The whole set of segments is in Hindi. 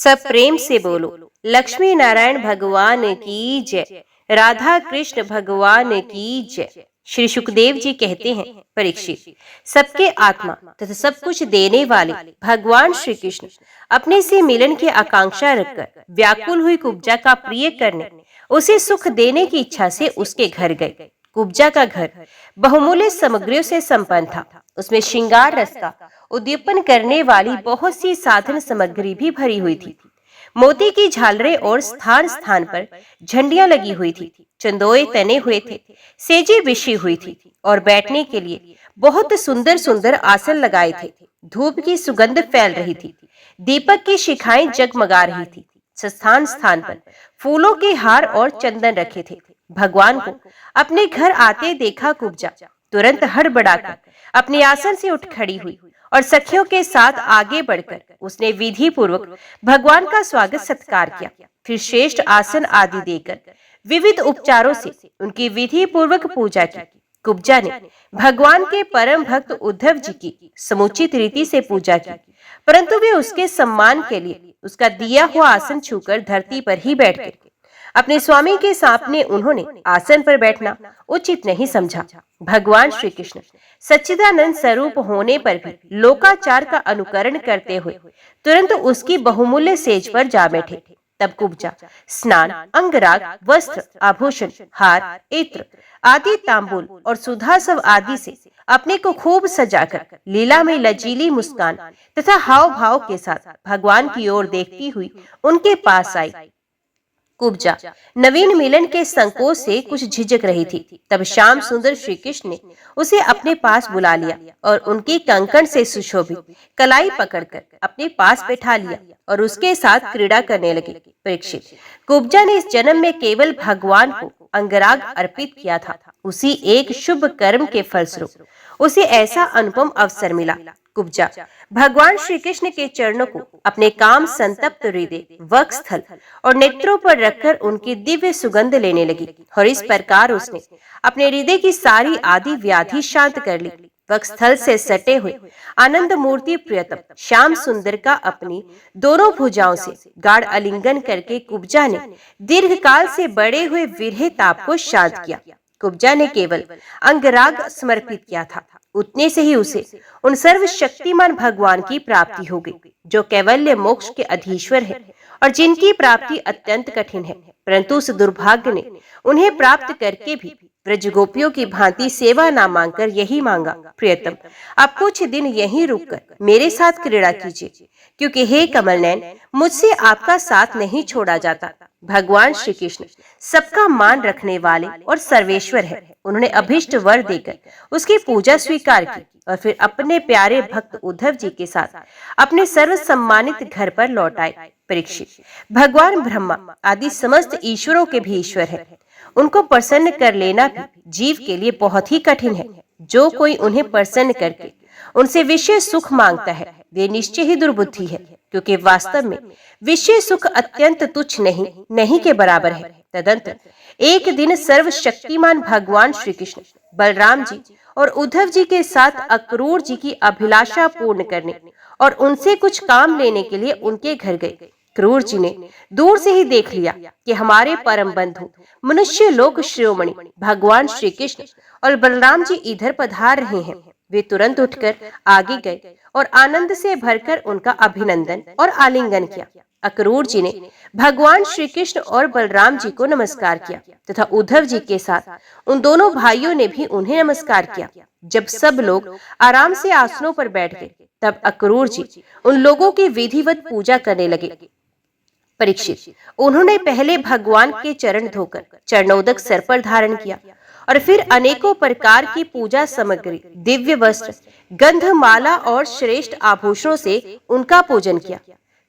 सब प्रेम से बोलो, लक्ष्मी नारायण भगवान की जय, राधा कृष्ण भगवान की जय। श्री सुखदेव जी कहते हैं, परीक्षित, सबके आत्मा तथा सब कुछ देने वाले भगवान श्री कृष्ण अपने से मिलन की आकांक्षा रखकर व्याकुल हुई कुब्जा का प्रिय करने, उसे सुख देने की इच्छा से उसके घर गए। कुब्जा का घर बहुमूल्य सामग्रियों से संपन्न था। उसमें श्रृंगार रस का उद्दीपन करने वाली बहुत सी साधन सामग्री भी भरी हुई थी। मोती की झालरें और स्थान स्थान पर झंडियां लगी हुई थी। चंदोए तने हुए थे, सेजी बिछी हुई थी और बैठने के लिए बहुत सुंदर सुंदर आसन लगाए थे। धूप की सुगंध फैल रही थी, दीपक की शिखाएं जगमगा रही थी। स्थान स्थान पर फूलों के हार और चंदन रखे थे। भगवान को अपने घर आते देखा कुब्जा तुरंत हड़बड़ाकर अपने आसन से उठ खड़ी हुई और सखियों के साथ आगे बढ़कर उसने विधि पूर्वक भगवान का स्वागत सत्कार किया। फिर श्रेष्ठ आसन आदि देकर विविध उपचारों से उनकी विधि पूर्वक पूजा की। कुब्जा ने भगवान के परम भक्त उद्धव जी की समुचित रीति से पूजा की, परंतु वे उसके सम्मान के लिए उसका दिया हुआ आसन छूकर धरती पर ही बैठ गए। अपने स्वामी के सामने उन्होंने आसन पर बैठना उचित नहीं समझा। भगवान श्री कृष्ण सच्चिदानंद स्वरूप होने पर भी लोकाचार का अनुकरण करते हुए तुरंत उसकी बहुमूल्य सेज पर जा बैठे। तब कुब्जा स्नान, अंगराग, वस्त्र, आभूषण, हार, इत्र आदि तांबूल और सुधासव आदि से अपने को खूब सजाकर लीला में लजीली मुस्कान तथा हाव भाव के साथ भगवान की ओर देखती हुई उनके पास आई। कुब्जा नवीन मिलन के संकोच से कुछ झिझक रही थी। तब श्याम सुंदर श्री कृष्ण ने उसे अपने पास बुला लिया और उनकी कंकण से सुशोभित कलाई पकड़कर अपने पास बैठा लिया और उसके साथ क्रीड़ा करने लगे। परीक्षित, कुब्जा ने इस जन्म में केवल भगवान को अंगराग अर्पित किया था। उसी एक शुभ कर्म के फलस्वरूप उसे ऐसा अनुपम अवसर मिला। कुब्जा भगवान श्री कृष्ण के चरणों को अपने काम संतप्त हृदय, वक्षस्थल और नेत्रों पर रखकर उनकी दिव्य सुगंध लेने लगी और इस प्रकार उसने अपने हृदय की सारी आदि व्याधि शांत कर ली। वक्षस्थल से सटे हुए आनंद मूर्ति प्रियतम श्याम सुंदर का अपनी दोनों भुजाओं से गाढ़ आलिंगन करके कुब्जा ने दीर्घ काल से बढ़े हुए विरह ताप को शांत किया। कुब्जा ने केवल अंगराग समर्पित किया था, उतने से ही उसे उन सर्वशक्तिमान भगवान की प्राप्ति हो गई, जो कैवल्य मोक्ष के अधीश्वर है और जिनकी प्राप्ति अत्यंत कठिन है। परंतु उस दुर्भाग्य ने उन्हें प्राप्त करके भी ब्रज गोपियों की भांति सेवा ना मांगकर यही मांगा, प्रियतम आप कुछ दिन यहीं रुककर मेरे साथ क्रीड़ा कीजिए, क्योंकि हे कमल नयन, मुझसे आपका साथ नहीं छोड़ा जाता। भगवान श्री कृष्ण सबका मान रखने वाले और सर्वेश्वर है। उन्होंने अभिष्ट वर देकर उसकी पूजा स्वीकार की और फिर अपने प्यारे भक्त उद्धव जी के साथ अपने सर्व सम्मानित घर पर लौट आए। परीक्षित, भगवान ब्रह्मा आदि समस्त ईश्वरों के भी ईश्वर है। उनको प्रसन्न कर लेना भी जीव के लिए बहुत ही कठिन है। जो कोई उन्हें प्रसन्न करके उनसे विषय सुख मांगता है, वे निश्चय ही दुर्बुद्धि है, क्योंकि वास्तव में विषय सुख अत्यंत तुच्छ नहीं के बराबर है। तदंतर एक दिन सर्वशक्तिमान भगवान श्री कृष्ण बलराम जी और उद्धव जी के साथ अक्रूर जी की अभिलाषा पूर्ण करने और उनसे कुछ काम लेने के लिए उनके घर गए। क्रूर जी ने दूर से ही देख लिया कि हमारे परम बंधु मनुष्य लोक शिरोमणि भगवान श्री कृष्ण और बलराम जी इधर पधार रहे हैं। वे तुरंत उठकर आगे गए और आनंद से भरकर उनका अभिनंदन और आलिंगन किया। अक्रूर जी ने भगवान श्री कृष्ण और बलराम जी को नमस्कार किया तथा उद्धव जी के साथ उन दोनों भाइयों ने भी उन्हें नमस्कार किया। जब सब लोग आराम से आसनों पर बैठ गए, तब अक्रूर जी उन लोगों की विधिवत पूजा करने लगे। परीक्षित, उन्होंने पहले भगवान के चरण धोकर चरणोदक सर पर धारण किया और फिर अनेकों प्रकार की पूजा सामग्री, दिव्य वस्त्र, गंधमाला और श्रेष्ठ आभूषणों से उनका पूजन किया।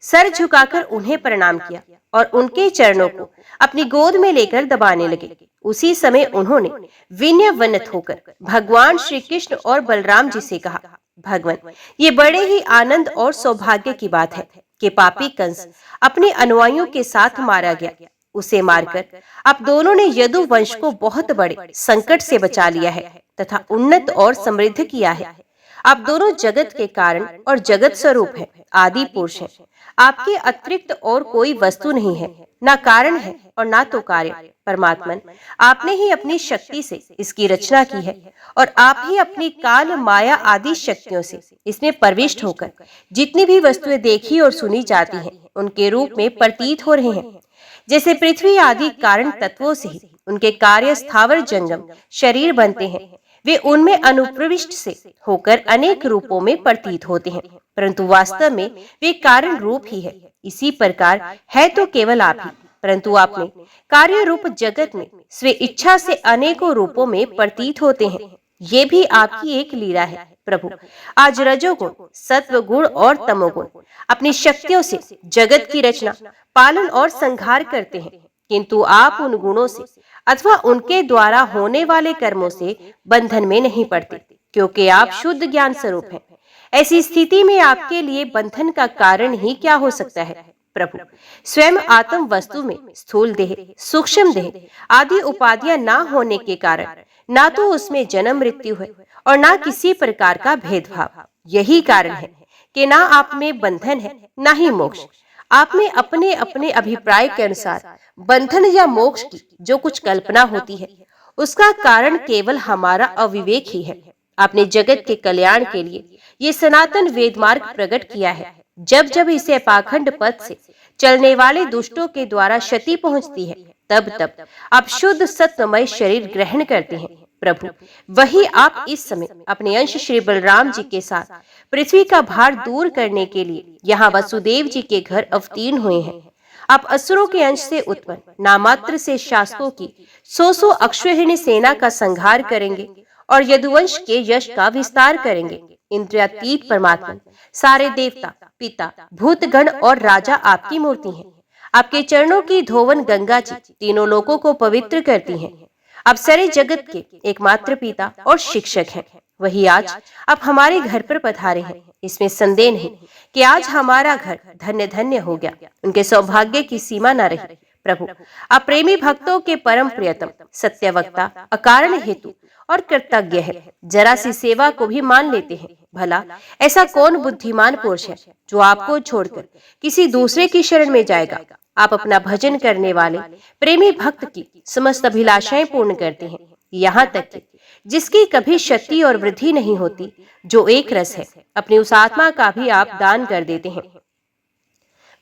सर झुकाकर उन्हें प्रणाम किया और उनके चरणों को अपनी गोद में लेकर दबाने लगे। उसी समय उन्होंने विनयवनत होकर भगवान श्री कृष्ण और बलराम जी से कहा, भगवान, ये बड़े ही आनंद और सौभाग्य की बात है कि पापी कंस अपने अनुयायियों के साथ मारा गया। उसे मारकर आप दोनों ने यदु वंश को बहुत बड़े संकट से बचा लिया है तथा उन्नत और समृद्ध किया है। आप दोनों जगत के कारण और जगत स्वरूप हैं, आदि पुरुष हैं। आपके अतिरिक्त और कोई वस्तु नहीं है, ना कारण है और ना तो कार्य। परमात्मन, आपने ही अपनी शक्ति से इसकी रचना की है और आप ही अपनी काल माया आदि शक्तियों से इसमें प्रविष्ट होकर जितनी भी वस्तुएं देखी और सुनी जाती हैं, उनके रूप में प्रतीत हो रहे हैं। जैसे पृथ्वी आदि कारण तत्वों से ही उनके कार्य स्थावर जंगम शरीर बनते हैं, वे उनमें अनुप्रविष्ट से होकर अनेक रूपों में प्रतीत होते हैं, परंतु वास्तव में वे कारण रूप ही है। इसी प्रकार है तो केवल आप ही, परंतु आपने कार्य रूप जगत में स्वे इच्छा से अनेकों रूपों में प्रतीत होते हैं। ये भी आपकी एक लीला है प्रभु। आज रजोगुण, सत्व गुण और तमोगुण अपनी शक्तियों से जगत की रचना, पालन और संहार करते हैं, किंतु आप उन गुणों से अथवा उनके द्वारा होने वाले कर्मों से बंधन में नहीं पड़ते, क्योंकि आप शुद्ध ज्ञान स्वरूप हैं। ऐसी स्थिति में आपके लिए बंधन का कारण ही क्या हो सकता है प्रभु? स्वयं आत्म वस्तु में स्थूल देह, सूक्ष्म देह आदि उपाधियां ना होने के कारण ना तो उसमें जन्म मृत्यु है और ना किसी प्रकार का भेदभाव। यही कारण है कि ना आप में बंधन है ना ही मोक्ष। आप में अपने अपने अभिप्राय के अनुसार बंधन या मोक्ष की जो कुछ कल्पना होती है, उसका कारण केवल हमारा अविवेक ही है। आपने जगत के कल्याण के लिए ये सनातन वेद मार्ग प्रकट किया है। जब जब इसे पाखंड पथ से चलने वाले दुष्टों के द्वारा क्षति पहुंचती है, तब तब आप शुद्ध सत्वमय शरीर ग्रहण करते हैं प्रभु। वही आप इस समय अपने अंश श्री बलराम जी के साथ पृथ्वी का भार दूर करने के लिए यहाँ वसुदेव जी के घर अवतीर्ण हुए हैं। आप असुरों के अंश से उत्पन्न नामात्र से शासकों की 100 अक्षौहिणी सेना का संहार करेंगे और यदुवंश के यश का विस्तार करेंगे। इंद्रियातीत परमात्मा, सारे देवता, पिता, भूतगण और राजा आपकी मूर्ति हैं। आपके चरणों की धोवन गंगा जी तीनों लोकों को पवित्र करती हैं। आप सारे जगत के एकमात्र पिता और शिक्षक हैं। वही आज आप हमारे घर पर पधारे हैं। इसमें संदेह नहीं कि आज हमारा घर धन्य धन्य हो गया। उनके सौभाग्य की सीमा न रही प्रभु। आप प्रेमी भक्तों के परम प्रियतम, सत्यवक्ता, अकारण हेतु और कृतज्ञ है। जरा सी सेवा को भी मान लेते हैं। भला ऐसा कौन बुद्धिमान पुरुष है जो आपको छोड़कर किसी दूसरे की शरण में जाएगा? आप अपना भजन करने वाले प्रेमी भक्त की समस्त अभिलाषाएं पूर्ण करते हैं, यहाँ तक कि जिसकी कभी क्षति और वृद्धि नहीं होती, जो एक रस है, अपनी उस आत्मा का भी आप दान कर देते हैं।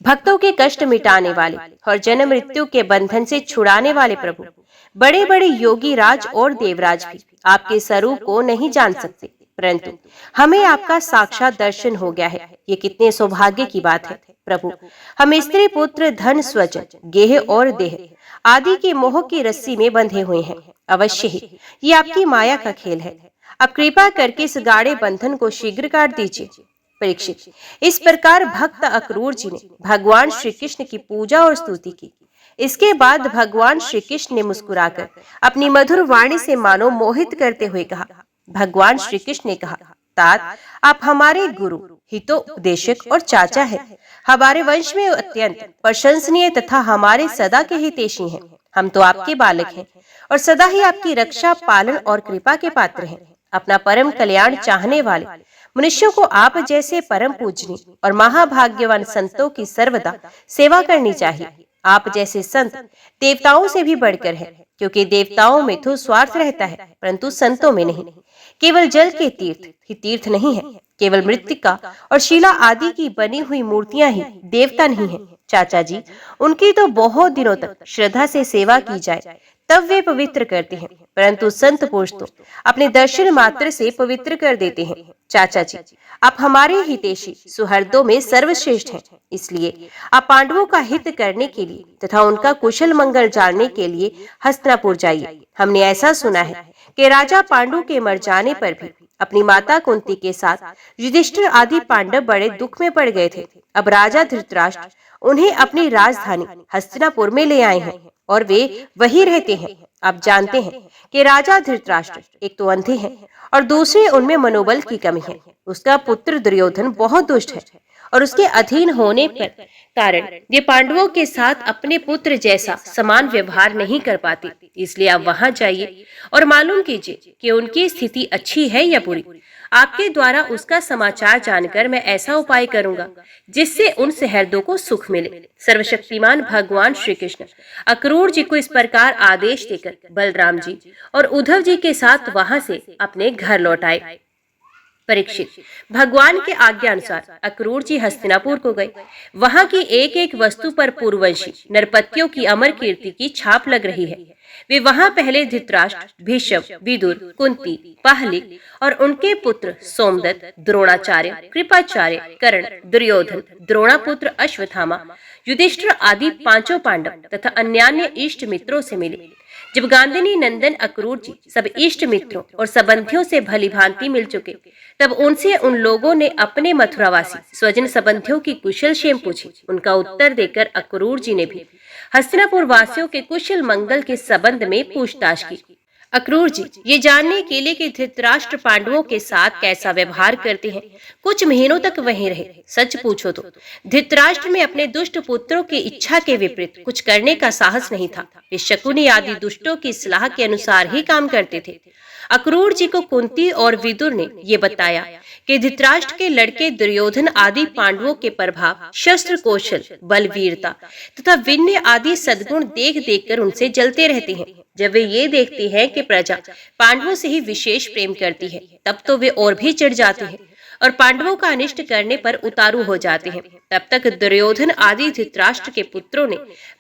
भक्तों के कष्ट मिटाने वाले और जन्म मृत्यु के बंधन से छुड़ाने वाले प्रभु, बड़े बड़े योगी राज और देवराज भी आपके स्वरूप को नहीं जान सकते, परंतु हमें आपका साक्षात दर्शन हो गया है। ये कितने सौभाग्य की बात है प्रभु। हम स्त्री पुत्र धन स्वजन गेह और देह आदि के मोह की रस्सी में बंधे हुए हैं। अवश्य ही ये आपकी माया का खेल है। अब कृपा करके इस गाढ़े बंधन को शीघ्र काट दीजिए। परीक्षित, इस प्रकार भक्त अक्रूर जी ने भगवान श्री कृष्ण की पूजा और स्तुति की। इसके बाद भगवान श्री कृष्ण ने मुस्कुराकर अपनी मधुर वाणी से मानो मोहित करते हुए कहा। भगवान श्री कृष्ण ने कहा, तात, आप हमारे गुरु, हितोपदेशक और चाचा है। हमारे वंश में अत्यंत प्रशंसनीय तथा हमारे सदा के हितैषी हैं। हम तो आपके बालक हैं और सदा ही आपकी रक्षा, पालन और कृपा के पात्र हैं। अपना परम कल्याण चाहने वाले मनुष्यों को आप जैसे परम पूजनीय और महाभाग्यवान संतों की सर्वदा सेवा करनी चाहिए। आप जैसे संत देवताओं से भी बढ़कर है, क्योंकि देवताओं में तो स्वार्थ रहता है, परंतु संतों में नहीं। केवल जल के तीर्थ ही तीर्थ नहीं है, केवल मृत्तिका और शिला आदि की बनी हुई मूर्तियां ही देवता नहीं है। चाचा जी, उनकी तो बहुत दिनों तक श्रद्धा से सेवा की जाए तब वे पवित्र करते हैं, परंतु संत पुरुष तो अपने दर्शन मात्र से पवित्र कर देते हैं। चाचा जी, आप हमारे हितैषी सुहृदों में सर्वश्रेष्ठ हैं, इसलिए आप पांडवों का हित करने के लिए तथा उनका कुशल मंगल जानने के लिए हस्तिनापुर जाइए। हमने ऐसा सुना है कि राजा पांडु के मर जाने पर भी अपनी माता कुंती के साथ युधिष्ठिर आदि पांडव बड़े दुख में पड़ गए थे। अब राजा धृतराष्ट्र उन्हें अपनी राजधानी हस्तिनापुर में ले आए हैं और वे वही रहते हैं। आप जानते हैं कि राजा धृतराष्ट्र एक तो अंधे हैं और दूसरे उनमें मनोबल की कमी है। उसका पुत्र दुर्योधन बहुत दुष्ट है और उसके अधीन होने पर कारण ये पांडवों के साथ अपने पुत्र जैसा समान व्यवहार नहीं कर पाते। इसलिए आप वहां जाइए और मालूम कीजिए कि उनकी स्थिति अच्छी है या बुरी। आपके द्वारा उसका समाचार जानकर मैं ऐसा उपाय करूंगा जिससे उन सहर्दों को सुख मिले। सर्वशक्तिमान भगवान श्री कृष्ण अक्रूर जी को इस प्रकार आदेश देकर बलराम जी और उद्धव जी के साथ वहां से अपने घर लौट आए। परीक्षित, भगवान के आज्ञा अनुसार अक्रूर जी हस्तिनापुर को गए। वहां की एक एक वस्तु पर पूर्ववंशी नरपतियों की अमर कीर्ति की छाप लग रही है। वे वहां पहले धृतराष्ट्र, भीष्म, विदुर, कुंती, पाहलिक और उनके पुत्र सोमदत्त, द्रोणाचार्य, कृपाचार्य, कर्ण, दुर्योधन, द्रोणापुत्र अश्वत्थामा, युधिष्ठिर आदि पांचों पांडव तथा अन्यान्य इष्ट मित्रों से मिले। जब गांधिनी नंदन अक्रूर जी सब इष्ट मित्रों और संबंधियों से भली भांति मिल चुके, तब उनसे उन लोगों ने अपने मथुरावासी स्वजन संबंधियों की कुशल क्षेम पूछी। उनका उत्तर देकर अक्रूर जी ने भी हस्तिनापुर वासियों के कुशल मंगल के संबंध में पूछताछ की। अक्रूर जी ये जानने के लिए कि धृतराष्ट्र पांडवों के साथ कैसा व्यवहार करते हैं, कुछ महीनों तक वहीं रहे। सच पूछो तो धृतराष्ट्र में अपने दुष्ट पुत्रों की इच्छा के विपरीत कुछ करने का साहस नहीं था। वे शकुनी आदि दुष्टों की सलाह के अनुसार ही काम करते थे। अक्रूर जी को कुंती और विदुर ने ये बताया कि धृतराष्ट्र के लड़के दुर्योधन आदि पांडवों के प्रभाव, शस्त्र कौशल, बलवीरता तथा विनय आदि सद्गुण देख देख कर उनसे जलते रहते हैं। जब वे ये देखते हैं कि प्रजा पांडवों से ही विशेष प्रेम करती है, तब तो वे और भी चिढ़ जाते हैं और पांडवों का अनिष्ट करने पर उतारू हो जाते हैं। तब तक दुर्योधन आदि धृतराष्ट्र के पुत्रों ने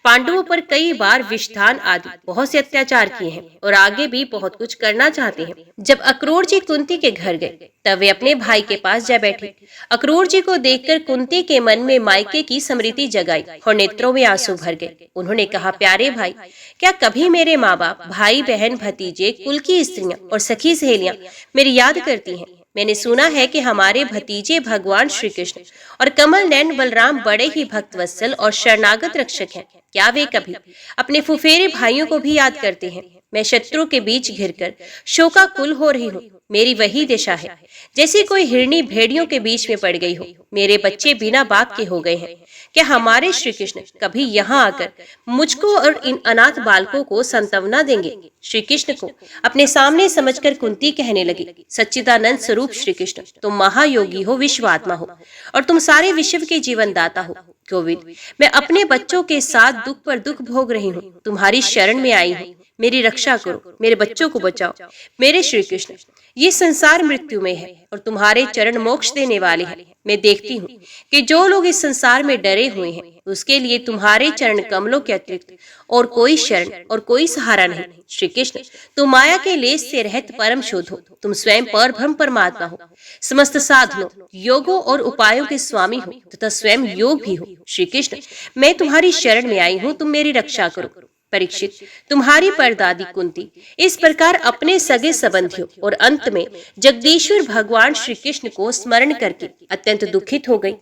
पांडवों पर कई बार विषदान आदि बहुत से अत्याचार किए हैं और आगे भी बहुत कुछ करना चाहते हैं। जब अक्रूर जी कुंती के घर गए, तब वे अपने भाई के पास जा बैठे। अक्रूर जी को देखकर कुंती के मन में मायके की स्मृति जगाई और नेत्रों में आंसू भर गए। उन्होंने कहा, प्यारे भाई, क्या कभी मेरे माँ बाप, भाई बहन, भतीजे, कुल की स्त्रियां और सखी सहेलियां मेरी याद करती हैं? मैंने सुना है कि हमारे भतीजे भगवान श्री कृष्ण और कमल नैन बलराम बड़े ही भक्तवत्सल और शरणागत रक्षक हैं। क्या वे कभी अपने फुफेरे भाइयों को भी याद करते हैं? मैं शत्रु के बीच घिरकर शोकाकुल हो रही हूँ। मेरी वही दिशा है जैसी कोई हिरनी भेड़ियों के बीच में पड़ गई हो। मेरे बच्चे बिना बाप के हो गए हैं। क्या हमारे श्री कृष्ण कभी यहाँ आकर मुझको और इन अनाथ बालकों को सांत्वना देंगे? श्री कृष्ण को अपने सामने समझकर कुंती कहने लगी, सच्चिदानंद स्वरूप श्री कृष्ण, तुम महायोगी हो, विश्वात्मा हो और तुम सारे विश्व के जीवन दाता हो। गोविंद, मैं अपने बच्चों के साथ दुख पर दुख भोग रही हूँ। तुम्हारी शरण में आई हूँ, मेरी रक्षा करो, मेरे बच्चों को बचाओ। मेरे श्री कृष्ण, ये संसार मृत्यु में है और तुम्हारे चरण मोक्ष देने वाले हैं। मैं देखती हूँ कि जो लोग इस संसार में डरे हुए हैं, उसके लिए तुम्हारे चरण कमलों के अतिरिक्त और कोई शरण और कोई सहारा नहीं। श्री कृष्ण, तुम माया के लेस से रहित परम शुद्ध हो। तुम स्वयं परब्रह्म परमात्मा हो, समस्त साधनों, योगों और उपायों के स्वामी हो तथा स्वयं योग भी हो। श्री कृष्ण, मैं तुम्हारी शरण में आई हूँ, तुम मेरी रक्षा करो। परीक्षित, तुम्हारी परदादी कुंती इस प्रकार अपने सगे संबंधियों और अंत में जगदीश्वर भगवान श्री कृष्ण को स्मरण करके अत्यंत दुखित हो गई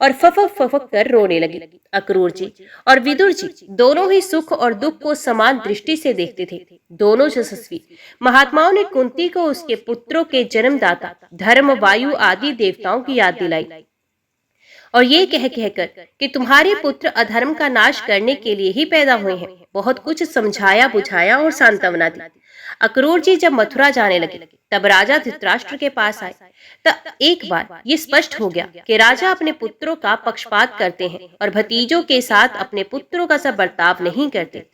और फफक फफक कर रोने लगी। अक्रूर जी और विदुर जी दोनों ही सुख और दुख को समान दृष्टि से देखते थे। दोनों यशस्वी महात्माओं ने कुंती को उसके पुत्रों के जन्मदाता धर्म, वायु आदि देवताओं की याद दिलाई और ये कह कहकर कि तुम्हारे पुत्र अधर्म का नाश करने के लिए ही पैदा हुए हैं, बहुत कुछ समझाया, बुझाया और सांत्वना दी। अक्रूर जी जब मथुरा जाने लगे, तब राजा धृतराष्ट्र के पास आए। तब एक बार ये स्पष्ट हो गया कि राजा अपने पुत्रों का पक्षपात करते हैं और भतीजों के साथ अपने पुत्रों का सा बर्ताव नहीं करते।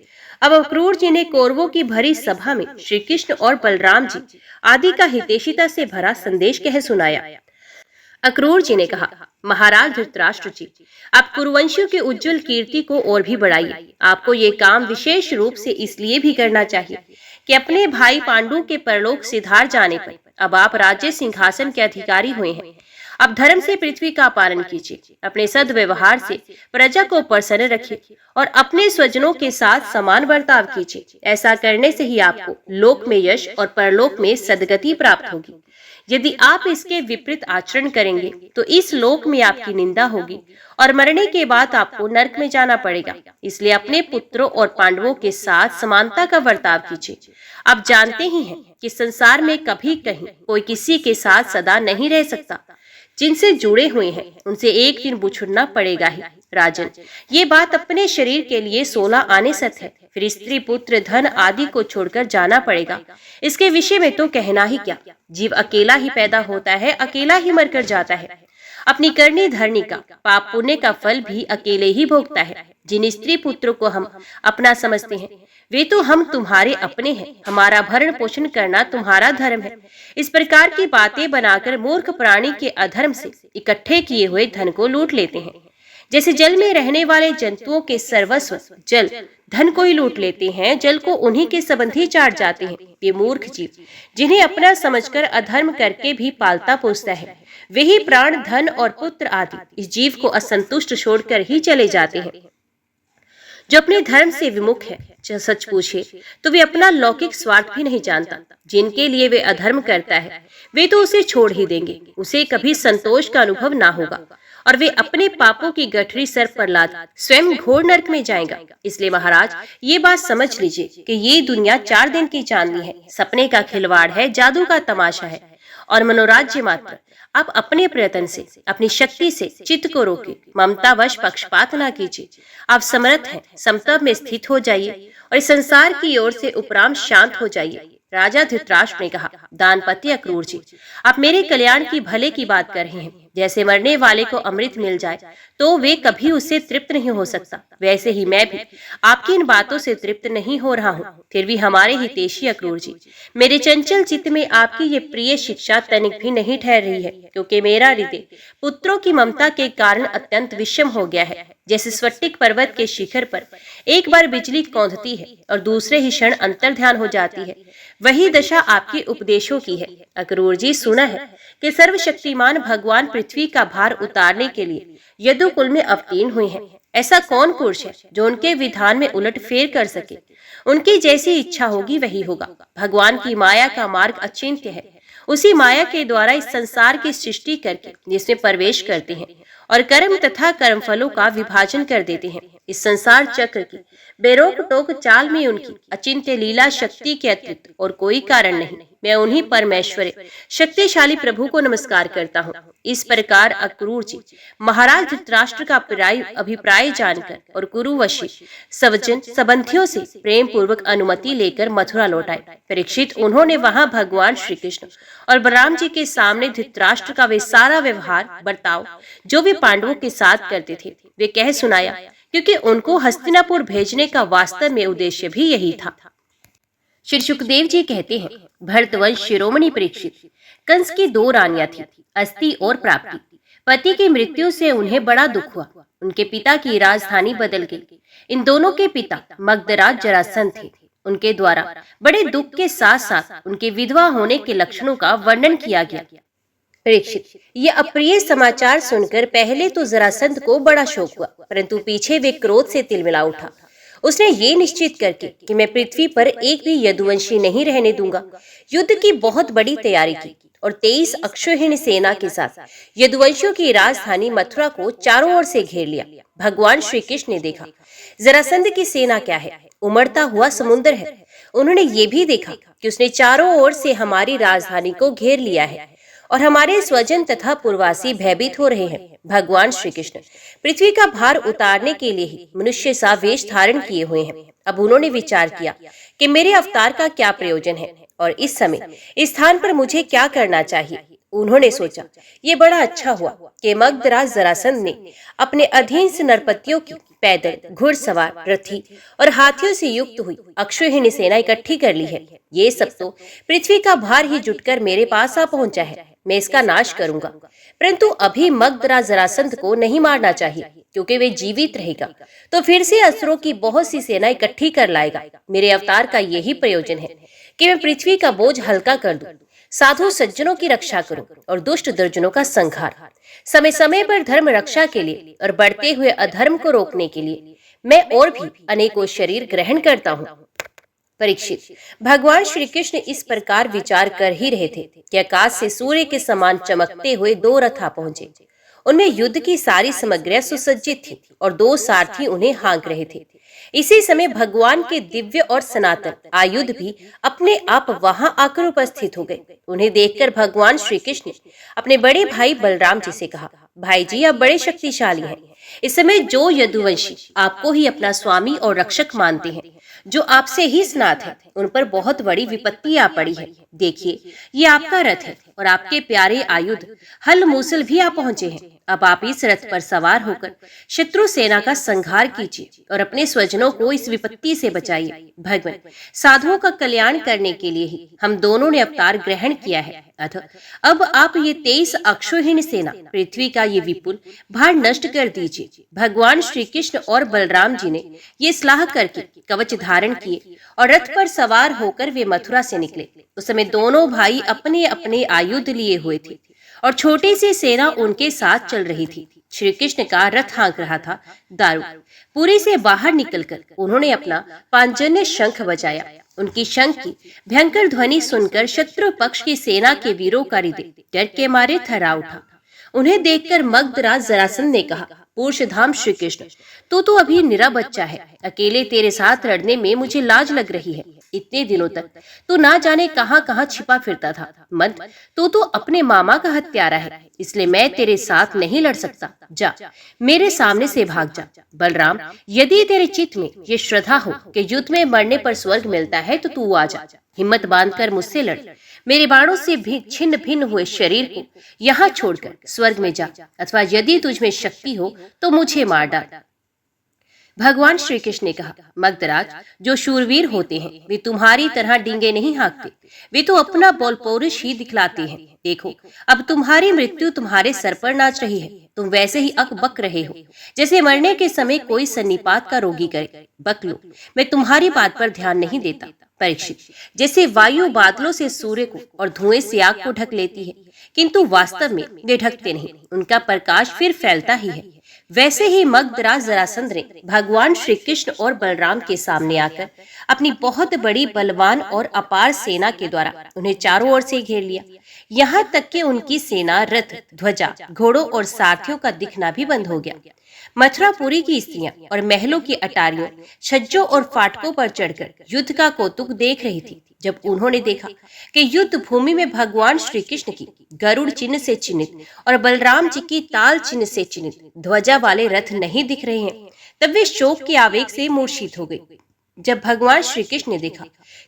अब अक्रूर जी ने कौरवों की भरी सभा में श्री कृष्ण और बलराम जी आदि का हितैषिता से भरा संदेश कह सुनाया। अक्रूर जी ने कहा, महाराज धृतराष्ट्र जी, आप कुरुवंशियों की उज्जवल कीर्ति को और भी बढ़ाइए। आपको ये काम विशेष रूप से इसलिए भी करना चाहिए कि अपने भाई पांडु के परलोक सिधार जाने पर अब आप राज्य सिंहासन के अधिकारी हुए हैं। अब धर्म से पृथ्वी का पालन कीजिए, अपने सद्व्यवहार से प्रजा को प्रसन्न रखिए और अपने स्वजनों के साथ समान बर्ताव कीजिए। ऐसा करने से ही आपको लोक में यश और परलोक में सद्गति प्राप्त होगी। यदि आप इसके विपरीत आचरण करेंगे तो इस लोक में आपकी निंदा होगी और मरने के बाद आपको नरक में जाना पड़ेगा। इसलिए अपने पुत्रों और पांडवों के साथ समानता का बर्ताव कीजिए। आप जानते ही हैं कि संसार में कभी कहीं कोई किसी के साथ सदा नहीं रह सकता। जिनसे जुड़े हुए हैं उनसे एक दिन बिछुड़ना पड़ेगा ही। राजन, ये बात अपने शरीर के लिए 16 आने सत है, फिर स्त्री, पुत्र, धन आदि को छोड़कर जाना पड़ेगा। इसके विषय में तो कहना ही क्या। जीव अकेला ही पैदा होता है, अकेला ही मरकर जाता है। अपनी करनी धरनी का, पाप पुण्य का फल भी अकेले ही भोगता है। जिन स्त्री पुत्रों को हम अपना समझते हैं, वे तो हम तुम्हारे अपने हैं। हमारा भरण पोषण करना तुम्हारा धर्म है। इस प्रकार की बातें बनाकर मूर्ख प्राणी के अधर्म से इकट्ठे किए हुए धन को लूट लेते हैं। जैसे जल में रहने वाले जंतुओं के सर्वस्व जल धन को ही लूट लेते हैं, जल को उन्हीं के संबंधी चाट जाते हैं। ये मूर्ख जीव, जिन्हें अपना समझकर अधर्म करके भी पालता पोसता है, वही प्राण, धन और पुत्र आदि इस जीव को असंतुष्ट छोड़कर ही चले जाते हैं। जो अपने धर्म से विमुख है, सच पूछे तो वे अपना लौकिक स्वार्थ भी नहीं जानता। जिनके लिए वे अधर्म करता है, वे तो उसे छोड़ ही देंगे। उसे कभी संतोष का अनुभव ना होगा और वे अपने पापों की गठरी सर पर लाद स्वयं घोर नरक में जाएगा। इसलिए महाराज, ये बात समझ लीजिए कि ये दुनिया 4 दिन की चांदनी है, सपने का खिलवाड़ है, जादू का तमाशा है और मनोराज्य मात्र। आप अपने प्रयत्न से, अपनी शक्ति से चित्त को रोके, ममतावश पक्षपात ना कीजिए। आप समर्थ हैं, समतप में स्थित हो जाइए और इस संसार की ओर से उपराम शांत हो जाइए। राजा धृतराष्ट्र ने कहा, दानपत्य अक्रूर जी, आप मेरे कल्याण की भले की बात कर रहे हैं। जैसे मरने वाले को अमृत मिल जाए तो वे कभी उससे तृप्त नहीं हो सकता, वैसे ही मैं भी आपकी इन बातों से तृप्त नहीं हो रहा हूँ। फिर भी हमारे हितैषी अक्रूर जी, मेरे चंचल चित्त में आपकी ये प्रिय शिक्षा तनिक भी नहीं ठहर रही है, क्योंकि मेरा हृदय पुत्रों की ममता के कारण अत्यंत विषम हो गया है। जैसे स्फटिक पर्वत के शिखर पर एक बार बिजली कौंधती है और दूसरे ही क्षण अंतर्ध्यान हो जाती है, वही दशा आपके उपदेशों की है। अक्रूर जी, सुना है कि सर्वशक्तिमान भगवान पृथ्वी का भार उतारने के लिए यदुकुल में अवतीर्ण हुए हैं। ऐसा कौन पुरुष है जो उनके विधान में उलट फेर कर सके? उनकी जैसी इच्छा होगी वही होगा। भगवान की माया का मार्ग अचिंत्य है। उसी माया के द्वारा इस संसार की सृष्टि करके जिसमें प्रवेश करते हैं और कर्म तथा कर्म फलों का विभाजन कर देते हैं। इस संसार चक्र की बेरोक टोक चाल में उनकी अचिंत्य लीला शक्ति के अतिरिक्त और कोई कारण नहीं। मैं उन्हीं परमेश्वर शक्तिशाली प्रभु को नमस्कार करता हूँ। इस प्रकार अक्रूर जी महाराज धृतराष्ट्र का अभिप्राय जानकर और कुरुवशी सवजन संबंधियों से प्रेम पूर्वक अनुमति लेकर मथुरा लौट आए। परीक्षित, उन्होंने वहां भगवान श्री कृष्ण और बलराम जी के सामने धृतराष्ट्र का वे सारा व्यवहार बर्ताव जो वे पांडवों के साथ करते थे वे कह सुनाया, क्योंकि उनको हस्तिनापुर भेजने का वास्तव में उद्देश्य भी यही था। श्री सुखदेव जी कहते हैं, भरतवंश शिरोमणि परीक्षित, कंस की 2 रानियां थी, अस्ति और प्राप्ति। पति की मृत्यु से उन्हें बड़ा दुख हुआ। उनके पिता की राजधानी बदल गई। इन दोनों के पिता मगधराज जरासंध थे। उनके द्वारा बड़े दुख के साथ साथ उनके विधवा होने के लक्षणों का वर्णन किया गया। परीक्षित, ये अप्रिय समाचार सुनकर पहले तो जरासंध को बड़ा शोक हुआ, परंतु पीछे वे क्रोध से तिलमिला उठा। उसने ये निश्चित करके कि मैं पृथ्वी पर एक भी यदुवंशी नहीं रहने दूंगा, युद्ध की बहुत बड़ी तैयारी की और 23 अक्षौहिणी सेना के साथ यदुवंशियों की राजधानी मथुरा को चारों ओर से घेर लिया। भगवान श्री कृष्ण ने देखा जरासंध की सेना क्या है, उमड़ता हुआ समुद्र है। उन्होंने ये भी देखा कि उसने चारों ओर से हमारी राजधानी को घेर लिया है और हमारे स्वजन तथा पूर्वासी भयभीत हो रहे हैं। भगवान श्री कृष्ण पृथ्वी का भार उतारने के लिए ही मनुष्य सा वेश धारण किए हुए हैं। अब उन्होंने विचार किया कि मेरे अवतार का क्या प्रयोजन है और इस समय इस स्थान पर मुझे क्या करना चाहिए। उन्होंने सोचा, ये बड़ा अच्छा हुआ कि मगधराज जरासंध ने अपने अधीन से नरपतियों की पैदल, घुड़सवार, रथी और हाथियों से युक्त हुई अक्षौहिणी सेना इकट्ठी कर ली है। ये सब तो पृथ्वी का भार ही जुटकर मेरे पास आ पहुंचा है। मैं इसका नाश करूंगा, परंतु अभी मगधराज जरासंध को नहीं मारना चाहिए, क्योंकि वे जीवित रहेगा तो फिर से असुरों की बहुत सी सेना इकट्ठी कर लाएगा। मेरे अवतार का यही प्रयोजन है कि मैं पृथ्वी का बोझ हल्का कर दूं, साधु सज्जनों की रक्षा करूं और दुष्ट दुर्जनों का संहार। समय समय पर धर्म रक्षा के लिए और बढ़ते हुए अधर्म को रोकने के लिए मैं और भी अनेकों शरीर ग्रहण करता हूँ। परीक्षित, भगवान श्री कृष्ण इस प्रकार विचार कर ही रहे थे कि आकाश से सूर्य के समान चमकते हुए 2 रथ आ पहुंचे। उनमें युद्ध की सारी सामग्रियां सुसज्जित थी और 2 सारथी उन्हें हाँक रहे थे। इसी समय भगवान के दिव्य और सनातन आयुध भी अपने आप वहां आकर उपस्थित हो गए। उन्हें देखकर भगवान श्री कृष्ण ने अपने बड़े भाई बलराम जी से कहा, भाई जी, आप बड़े शक्तिशाली हैं। इस समय जो यदुवंशी आपको ही अपना स्वामी और रक्षक मानते हैं, जो आपसे ही स्नात है, उन पर बहुत बड़ी विपत्ति आ पड़ी है। देखिए, ये आपका रथ है और आपके प्यारे आयुध हल मूसल भी आ पहुंचे हैं। अब आप इस रथ पर सवार होकर शत्रु सेना का संहार कीजिए और अपने स्वजनों को इस विपत्ति से बचाइए। भगवान, साधुओं का कल्याण करने के लिए ही हम दोनों ने अवतार ग्रहण किया है। अतः अब आप ये 23 अक्षोहीन सेना, पृथ्वी का ये विपुल भार नष्ट कर दीजिए। भगवान श्री कृष्ण और बलराम जी ने ये सलाह करके कवच धारण किए और रथ पर सवार होकर वे मथुरा से निकले। उस समय दोनों भाई अपने अपने आयुध लिए हुए थे और छोटी सी सेना उनके साथ चल रही थी। श्री कृष्ण का रथ हाँक रहा था दारू। पुरी से बाहर निकलकर उन्होंने अपना पांचजन्य शंख बजाया। उनकी शंख की भयंकर ध्वनि सुनकर शत्रु पक्ष की सेना के वीरों का हृदय डर के मारे थर्रा उठा। उन्हें देखकर मगधराज जरासंध ने कहा, पुरुषधाम श्री कृष्ण, तू अभी निरा बच्चा है। अकेले तेरे साथ लड़ने में मुझे लाज लग रही है। इतने दिनों तक तू ना जाने कहां कहां छिपा फिरता था। मत, तू अपने मामा का हत्यारा है, इसलिए मैं तेरे साथ नहीं लड़ सकता। जा, मेरे सामने से भाग जा। बलराम, यदि तेरे चित्त में ये श्रद्धा हो कि युद्ध में मरने पर स्वर्ग मिलता है तो तू आ जा। हिम्मत बांधकर मुझसे लड़। मेरे बाणों से भी छिन्न भिन्न हुए शरीर को यहाँ छोड़कर स्वर्ग में जा, अथवा यदि तुझमें शक्ति हो तो मुझे मार डाल। भगवान श्री कृष्ण ने कहा, मगधराज, जो शूरवीर होते हैं वे तुम्हारी तरह डींगे नहीं हाँकते, वे तो अपना बल पौरुष ही दिखलाते हैं। देखो, अब तुम्हारी मृत्यु तुम्हारे सर पर नाच रही है। तुम वैसे ही अकबक रहे हो जैसे मरने के समय कोई सन्निपात का रोगी करे। बक लो, मैं तुम्हारी बात पर ध्यान नहीं देता। परीक्षित, जैसे वायु बादलों से सूर्य को और धुएं से आग को ढक लेती है, किंतु वास्तव में वे ढकते नहीं, उनका प्रकाश फिर फैलता ही है, वैसे ही मगधराज जरासंध ने भगवान श्री कृष्ण और बलराम के सामने आकर अपनी बहुत बड़ी बलवान और अपार सेना के द्वारा उन्हें चारों ओर से घेर लिया। यहाँ तक कि उनकी सेना, रथ, ध्वजा, घोड़ों और सारथियों का दिखना भी बंद हो गया। मथुरापुरी की स्त्रियां और महलों की अटारियों, छज्जों और फाटकों पर चढ़कर युद्ध का कौतुक देख रही थी। जब उन्होंने देखा कि युद्ध भूमि में भगवान श्री कृष्ण की गरुड़ चिन्ह से चिन्हित और बलराम जी की ताल चिन्ह से चिन्हित ध्वजा वाले रथ नहीं दिख रहे हैं, तब वे शोक के आवेग से मूर्छित हो गई। जब भगवान श्री कृष्ण ने देखा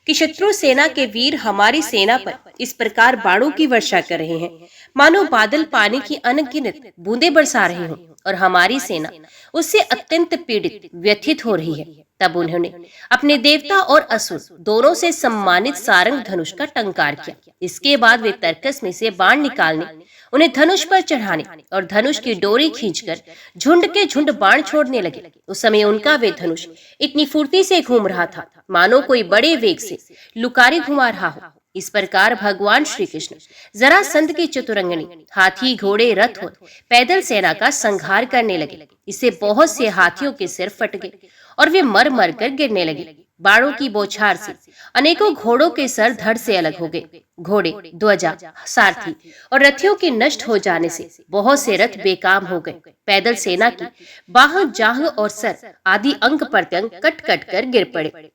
कि शत्रु सेना के वीर हमारी सेना पर इस प्रकार बाणों की वर्षा कर रहे हैं, मानो बादल पानी की अनगिनत बूंदें बरसा रहे हों, और हमारी सेना उससे अत्यंत पीड़ित, व्यथित हो रही है, तब उन्होंने अपने देवता और असुर दोनों से सम्मानित सारंग धनुष का टंकार किया। इसके बाद वे तरकस में से बाण निकालने, उन्हें धनुष पर चढ़ाने और धनुष की डोरी खींचकर झुंड के झुंड बाण छोड़ने लगे। उस समय उनका वे धनुष इतनी फुर्ती से घूम रहा था मानो कोई बड़े वेग से लुकारी घुमा रहा हो। इस प्रकार भगवान श्री कृष्ण जरासंध की चतुरंगनी, हाथी, घोड़े, रथ और पैदल सेना का संहार करने लगे। इससे बहुत से हाथियों के सिर फट गए और वे मर मर कर गिरने लगे। बाणों की बौछार से अनेकों घोड़ों के सर धड़ से अलग हो गए। घोड़े, ध्वजा, सारथी और रथियों के नष्ट हो जाने से बहुत से रथ बेकाम हो गए। पैदल सेना की बाह, जांघ और सर आदि अंग प्रत्यंग कट कट कर गिर पड़े।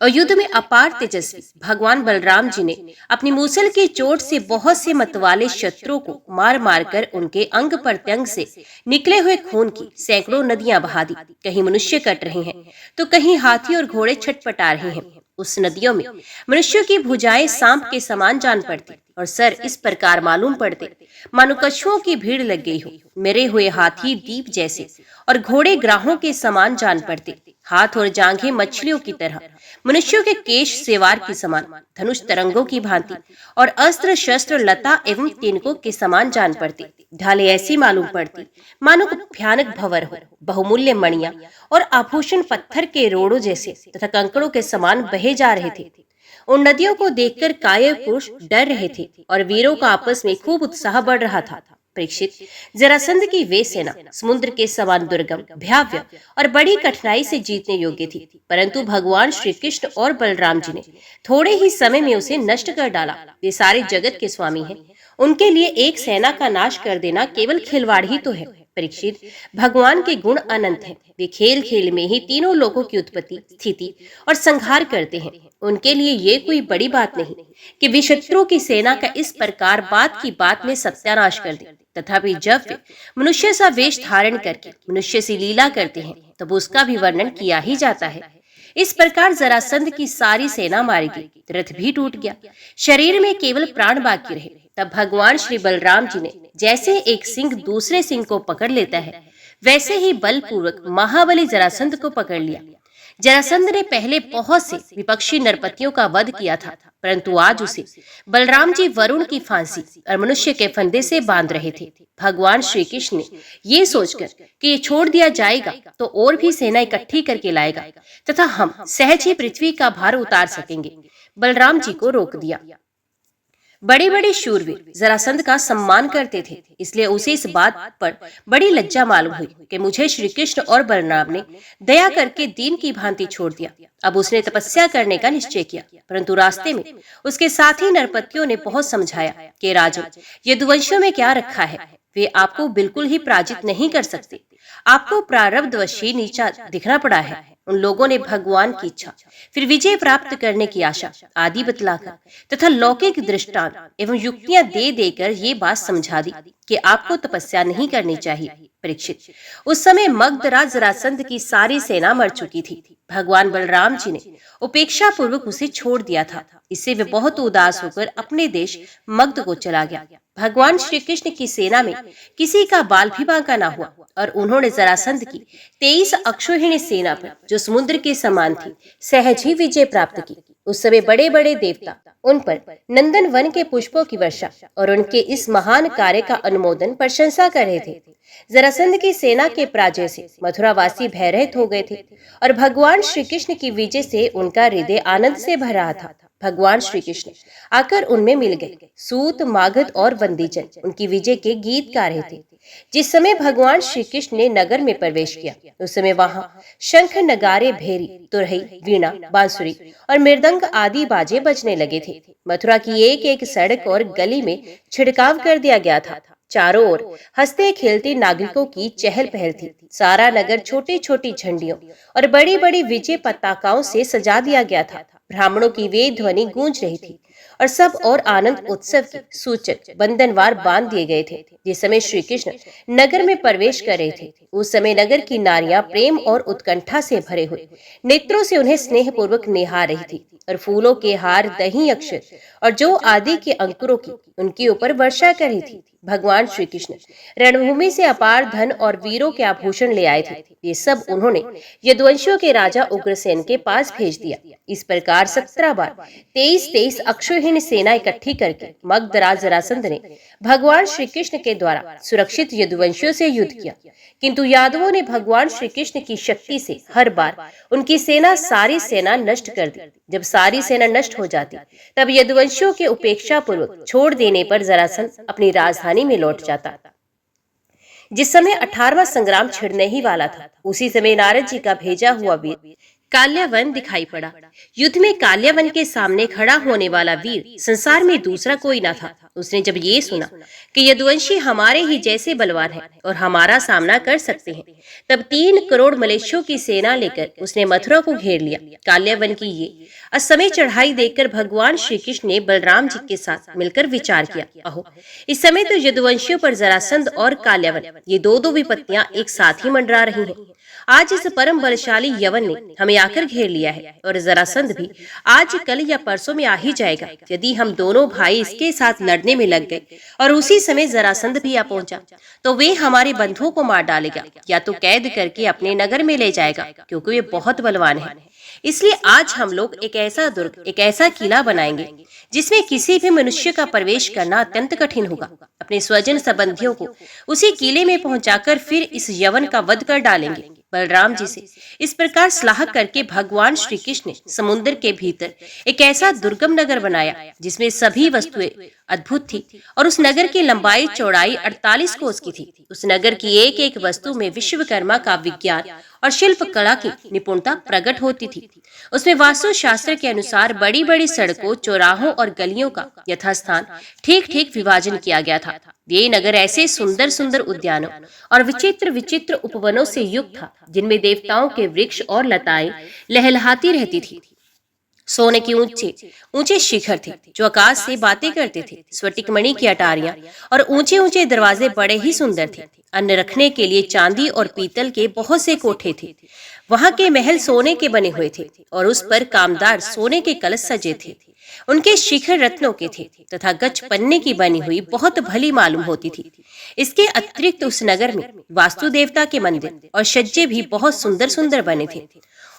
और युद्ध में अपार तेजस्वी भगवान बलराम जी ने अपनी मूसल की चोट से बहुत से मतवाले शत्रुओं को मार मार कर उनके अंग प्रत्यंग से निकले हुए खून की सैकड़ों नदियां बहा दी। कहीं मनुष्य कट रहे हैं तो कहीं हाथी और घोड़े छटपटा रहे हैं। उस नदियों में मनुष्यों की भुजाएं सांप के समान जान पड़ती और सर इस प्रकार मालूम पड़ते मानो कछुओं की भीड़ लग गई हो। मेरे हुए हाथी दीप जैसे और घोड़े ग्राहों के समान जान पड़ते। हाथ और जांघें मछलियों की तरह, मनुष्यों के केश सेवार की समान, धनुष तरंगों की भांति और अस्त्र शस्त्र लता एवं तिनकों के समान जान पड़ती। ढाले ऐसी मालूम पड़ती मानो भयानक भंवर हो। बहुमूल्य मणियां और आभूषण पत्थर के रोड़ों जैसे तथा कंकड़ों के समान बहे जा रहे थे। उन नदियों को देखकर कायर पुरुष डर रहे थे और वीरों का आपस में खूब उत्साह बढ़ रहा था। परीक्षित, जरासंध की वे सेना समुद्र के समान दुर्गम, भयाव्य और बड़ी कठिनाई से जीतने योग्य थी, परंतु भगवान श्री कृष्ण और बलराम जी ने थोड़े ही समय में उसे नष्ट कर डाला। वे सारे जगत के स्वामी हैं, उनके लिए एक सेना का नाश कर देना केवल खिलवाड़ ही तो है। परीक्षित, भगवान के गुण अनंत हैं। वे खेल खेल में ही तीनों लोगों की उत्पत्ति, स्थिति और संहार करते हैं। उनके लिए ये कोई बड़ी बात नहीं कि वे शत्रुओं की सेना का इस प्रकार बात की बात में सत्यानाश कर दे। तथापि जब वे मनुष्य सा वेश धारण करके मनुष्य से लीला करते हैं तब उसका भी वर्णन किया ही जाता है। इस प्रकार जरासंध की सारी सेना मारी गई, रथ भी टूट गया, शरीर में केवल प्राण बाकी रहे। तब भगवान श्री बलराम जी ने जैसे एक सिंह दूसरे सिंह को पकड़ लेता है, वैसे ही बलपूर्वक महाबली जरासंध को पकड़ लिया। जरासंध ने पहले बहुत से विपक्षी नरपतियों का वध किया था, परंतु आज उसे बलराम जी वरुण की फांसी और मनुष्य के फंदे से बांध रहे थे। भगवान श्री कृष्ण ने ये सोचकर कि ये छोड़ दिया जाएगा तो और भी सेना इकट्ठी करके लाएगा तथा हम सहज ही पृथ्वी का भार उतार सकेंगे, बलराम जी को रोक दिया। बड़े बड़े शूरवीर जरासंध का सम्मान करते थे, इसलिए उसे इस बात पर बड़ी लज्जा मालूम हुई कि मुझे श्री कृष्ण और बलराम ने दया करके दीन की भांति छोड़ दिया। अब उसने तपस्या करने का निश्चय किया, परंतु रास्ते में उसके साथी नरपतियों ने बहुत समझाया कि राजन, यदुवंशियों में क्या रखा है, वे आपको बिल्कुल ही पराजित नहीं कर सकते। आपको प्रारब्धवश ही नीचा दिखना पड़ा है। उन लोगों ने भगवान की इच्छा, फिर विजय प्राप्त करने की आशा आदि बतलाकर तथा लौकिक दृष्टांत एवं युक्तियां दे देकर ये बात समझा दी कि आपको तपस्या नहीं करनी चाहिए। परीक्षित, उस समय मगधराज जरासंध की सारी सेना मर चुकी थी। भगवान बलराम जी ने उपेक्षा पूर्वक उसे छोड़ दिया था। इससे वे बहुत उदास होकर अपने देश मगध को चला गया। भगवान श्री कृष्ण की सेना में किसी का बाल भी बांका ना हुआ और उन्होंने जरासंध की 23 अक्षौहिणी सेना पर, जो समुद्र के समान थी, सहज ही विजय प्राप्त की। उस समय बड़े बड़े देवता उन पर नंदन वन के पुष्पों की वर्षा और उनके इस महान कार्य का अनुमोदन प्रशंसा कर रहे थे। जरासंध की सेना के पराजय से मथुरावासी भयरहित हो गए थे और भगवान श्री कृष्ण की विजय से उनका हृदय आनंद से भर रहा था। भगवान श्री कृष्ण आकर उनमें मिल गए। सूत, मागध और वंदीजन उनकी विजय के गीत गा रहे थे। जिस समय भगवान श्री कृष्ण ने नगर में प्रवेश किया, उस समय वहां शंख, नगारे, भेरी, तुरही, वीणा, बांसुरी और मृदंग आदि बाजे बजने लगे थे। मथुरा की एक एक सड़क और गली में छिड़काव कर दिया गया था। चारों ओर हंसते खेलते नागरिकों की चहल पहल थी। सारा नगर छोटी छोटी झंडियों और बड़ी बड़ी विजय पताकाओं से सजा दिया गया था। ब्राह्मणों की वेद ध्वनि गूंज रही थी और सब और आनंद उत्सव के सूचक बंधनवार बांध दिए गए थे। जिस समय श्री कृष्ण नगर में प्रवेश कर रहे थे, उस समय नगर की नारियां प्रेम और उत्कंठा से भरे हुए नेत्रों से उन्हें स्नेह पूर्वक निहार रही थी और फूलों के हार, दही, अक्षर और जो आदि के अंकुरों की उनके ऊपर वर्षा कर रही थी। भगवान श्री कृष्ण रणभूमि से अपार धन और वीरों के आभूषण ले आए थे। ये सब उन्होंने यदुवंशियों के राजा उग्रसेन के पास भेज दिया। इस प्रकार 17 बार 23 अक्षौहिणी सेना इकट्ठी करके मगधराज जरासंध ने भगवान श्री कृष्ण के द्वारा सुरक्षित यदुवंशियों से युद्ध किया, किंतु यादवों ने भगवान श्री कृष्ण की शक्ति से हर बार उनकी सारी सेना नष्ट कर दी। जब सारी सेना नष्ट हो जाती, तब यदुवंशियों के उपेक्षा पूर्वक छोड़ देने पर जरासंध अपनी राजधानी में लौट जाता। जिस समय 18वां संग्राम छिड़ने ही वाला था, उसी समय नारद जी का भेजा हुआ वीर काल्यावन दिखाई पड़ा। युद्ध में काल्यावन के सामने खड़ा होने वाला वीर संसार में दूसरा कोई न था। उसने जब ये सुना कि यदुवंशी हमारे ही जैसे बलवान हैं और हमारा सामना कर सकते हैं, तब 3 करोड़ मलेशियों की सेना लेकर उसने मथुरा को घेर लिया। काल्यावन की ये असमय चढ़ाई देखकर भगवान श्री कृष्ण ने बलराम जी के साथ मिलकर विचार किया, अहो इस समय तो यदुवंशियों पर जरासंध और काल्यावन ये दो विपत्तियां एक साथ ही मंडरा रही हैं। आज इस परम बलशाली यवन ने हमें आकर घेर लिया है और जरासंध भी आज, कल या परसों में आ ही जाएगा। यदि हम दोनों भाई इसके साथ लड़ने में लग गए और उसी समय जरासंध भी आ पहुंचा, तो वे हमारे बंधुओं को मार डालेगा या तो कैद करके अपने नगर में ले जाएगा, क्योंकि वे बहुत बलवान है। इसलिए आज हम लोग एक ऐसा दुर्ग, एक ऐसा किला बनाएंगे जिसमें किसी भी मनुष्य का प्रवेश करना अत्यंत कठिन होगा। अपने स्वजन संबंधियों को उसी किले में पहुंचाकर फिर इस यवन का वध कर डालेंगे। बलराम जी से इस प्रकार सलाह करके भगवान श्री कृष्ण ने समुद्र के भीतर एक ऐसा दुर्गम नगर बनाया जिसमें सभी वस्तुएं अद्भुत थी और उस नगर की लंबाई चौड़ाई 48 कोस की थी। उस नगर की एक एक वस्तु में विश्वकर्मा का विज्ञान और शिल्प कला की निपुणता प्रकट होती थी। उसमें वास्तु शास्त्र के अनुसार बड़ी बड़ी सड़कों, चौराहों और गलियों का यथास्थान ठीक ठीक विभाजन किया गया था। ये नगर ऐसे सुंदर सुंदर उद्यानों और विचित्र विचित्र उपवनों से युक्त था, जिनमें देवताओं के वृक्ष और लताएं लहलहाती रहती थी। सोने के ऊंचे ऊंचे शिखर थे जो आकाश से बातें करते थे। स्फटिक मणि की अटारियां और ऊंचे ऊंचे दरवाजे बड़े ही सुंदर थे। अन्न रखने के लिए चांदी और पीतल के बहुत से कोठे थे। वहां के महल सोने के बने हुए थे और उस पर कामदार सोने के कलश सजे थे। उनके शिखर रत्नों के थे तथा गच पन्ने की बनी हुई बहुत भली मालूम होती थी। इसके अतिरिक्त उस नगर में वास्तु देवता के मंदिर और छज्जे भी बहुत सुंदर सुंदर बने थे।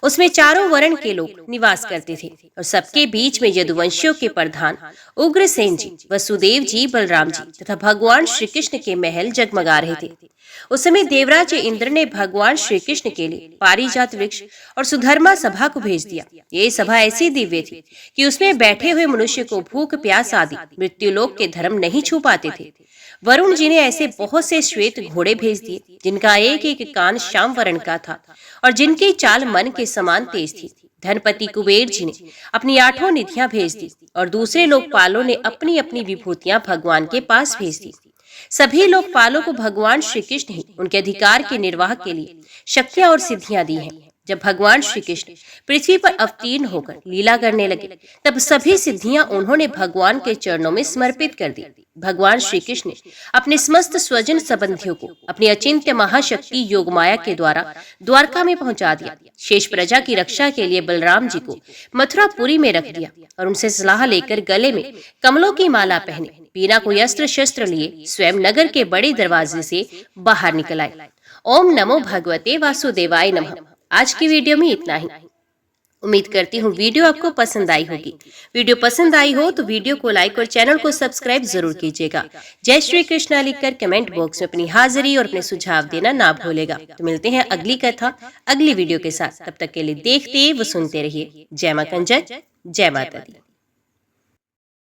उसमें चारों वर्ण के लोग निवास करते थे और सबके बीच में यदुवंशियों के प्रधान उग्रसेन जी, वसुदेव जी, बलराम जी तथा भगवान श्री कृष्ण के महल जगमगा रहे थे। उस समय देवराज इंद्र ने भगवान श्री कृष्ण के लिए पारिजात वृक्ष और सुधर्मा सभा को भेज दिया। ये सभा ऐसी दिव्य थी कि उसमें बैठे हुए मनुष्य को भूख प्यास आदि मृत्युलोक के धर्म नहीं छू पाते थे। वरुण जी ने ऐसे बहुत से श्वेत घोड़े भेज दिए जिनका एक एक कान श्याम वर्ण का था और जिनकी चाल मन के समान तेज थी। धनपति कुबेर जी ने अपनी 8 निधियां भेज दी और दूसरे लोकपालों ने अपनी अपनी विभूतियां भगवान के पास भेज दी। सभी लोकपालों को भगवान श्री कृष्ण ही उनके अधिकार के निर्वाह के लिए शक्तियां और सिद्धियां दी हैं। जब भगवान श्री कृष्ण पृथ्वी पर अवतीर्ण होकर लीला करने लगे तब सभी सिद्धियां उन्होंने भगवान के चरणों में समर्पित कर दी। भगवान श्री कृष्ण ने अपने समस्त स्वजन संबंधियों को अपनी अचिंत्य महाशक्ति योगमाया के द्वारा द्वारका में पहुंचा दिया। शेष प्रजा की रक्षा के लिए बलराम जी को मथुरापुरी में रख दिया और उनसे सलाह लेकर गले में कमलों की माला पहने बिना कोई अस्त्र शस्त्र लिए स्वयं नगर के बड़े दरवाजे से बाहर निकल आए। ओम नमो भगवते वासुदेवाय नमः। आज की वीडियो में इतना ही। उम्मीद करती हूँ वीडियो आपको पसंद आई होगी। वीडियो पसंद आई हो तो वीडियो को लाइक और चैनल को सब्सक्राइब जरूर कीजिएगा। जय श्री कृष्णा लिखकर कमेंट बॉक्स में अपनी हाजिरी और अपने सुझाव देना ना भूलेगा। तो मिलते हैं अगली कथा अगली वीडियो के साथ। तब तक के लिए देखते व सुनते रहिए। जय मां कंजक, जय माता दी।